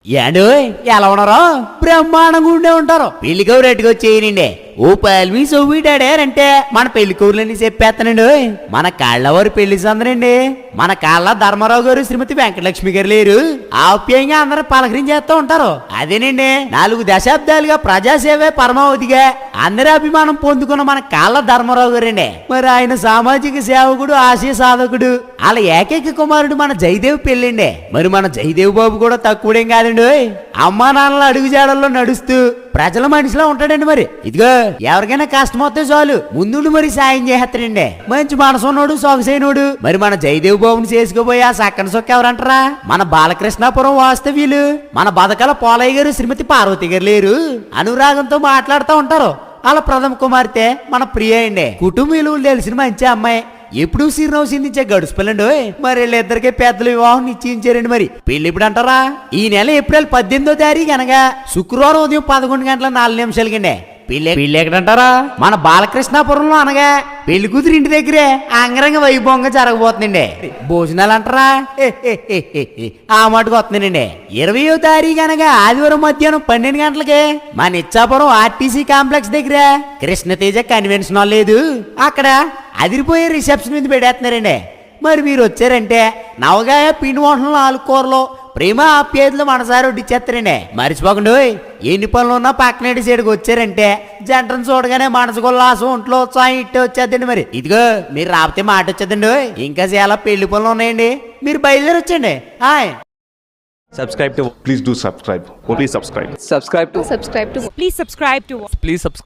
ఏండు ఎలా ఉన్నారో బ్రహ్మాండంగా ఉండే ఉంటారు. పెళ్లి కౌరు ఎట్టుకొచ్చేయనండి. ఓ పల్మి సొవ్విడాడారంటే మన పెళ్లి కౌరులని చెప్పేస్తానండి. మన కాళ్ళవారు పెళ్లి సందరండి. మన కాళ్ళ ధర్మారావు గారు శ్రీమతి వెంకటలక్ష్మి గారు లేరు. ఆప్యాయంగా అందరూ పలకరించేస్తూ ఉంటారు. అదేనండి 4 దశాబ్దాలుగా ప్రజాసేవే పరమావధిగా అందరి అభిమానం పొందుకున్న మన కాళ్ళ ధర్మారావు గారండి. మరి ఆయన సామాజిక సేవకుడు, ఆశయ సాధకుడు. వాళ్ళ ఏకైక కుమారుడు మన జయదేవ్ పెళ్ళండి. మరి మన జయదేవ్ బాబు కూడా తక్కువడేం కాదండి. అమ్మా నాన్నల అడుగుజాడల్లో నడుస్తూ ప్రజల మనిషిలో ఉంటాడండి. మరి ఇదిగో ఎవరికైనా కష్టం వస్తే చాలు ముందుండి మరి సాయం చేస్తాడండి. మంచి మనసున్నోడు, సొగసైనోడు. మరి మన జయదేవ్ బాబుని చేసుకోబోయే ఆ సక్కన సొక్క ఎవరంటారా? మన బాలకృష్ణాపురం వాస్తవ్యులు మన బదకల పోలయ్య గారు శ్రీమతి పార్వతి గారు లేరు. అనురాగంతో మాట్లాడుతూ ఉంటారు. వాళ్ళ ప్రథమ కుమార్తె మన ప్రియ అండి. కుటుంబ విలువలు తెలిసిన మంచి అమ్మాయి. ఎప్పుడు సిరినవ్వు సిందించే గడుచుపెళ్ళండి. మరి వీళ్ళిద్దరికీ పెద్దలు వివాహం నిశ్చయించారండి. మరి పెళ్లి ఇప్పుడు అంటారా? ఈ నెల ఏప్రిల్ 18వ తారీఖు అనగా శుక్రవారం ఉదయం 11 గంటల 4 నిమిషాలకండి. పెళ్లి ఎక్కడంటారా? మన బాలకృష్ణాపురంలో అనగా పెళ్లి కూతురు ఇంటి దగ్గరే అంగరంగ వైభవంగా జరగబోతుందండి. భోజనాలు అంటారా? ఆ మాటకు వస్తుందండి. 20వ తారీఖు అనగా ఆదివారం మధ్యాహ్నం 12 గంటలకే మన ఇచ్చాపురం ఆర్టీసీ కాంప్లెక్స్ దగ్గర కృష్ణతేజ కన్వెన్షన్ హాల్ లేదు, అక్కడ అదిరిపోయే రిసెప్షన్ మీద పెట్టేస్తున్నారండి. మరి మీరు వచ్చారంటే నవగాయ పిండి వంటలు 4 కూరలు ప్రేమ ఆప్యాయతలు మనసారి వడ్డిచ్చేస్తారండి. మర్చిపోకండి. ఎన్ని పనులు ఉన్నా పక్కనేటి సైడ్కి వచ్చారంటే జంటను చూడగానే మనసుకు ఉల్లాసం, ఒంట్లో ఉత్సాహం ఇట్టే వచ్చేద్దండి. మరి ఇదిగో మీరు రాపితే మాట వచ్చేద్దండి. ఇంకా చాలా పెళ్లి పనులు ఉన్నాయండి. మీరు బయలుదేరి వచ్చండి. Hi. Subscribe to. Please do subscribe. Please subscribe. Subscribe to. Please subscribe to. Please subscribe.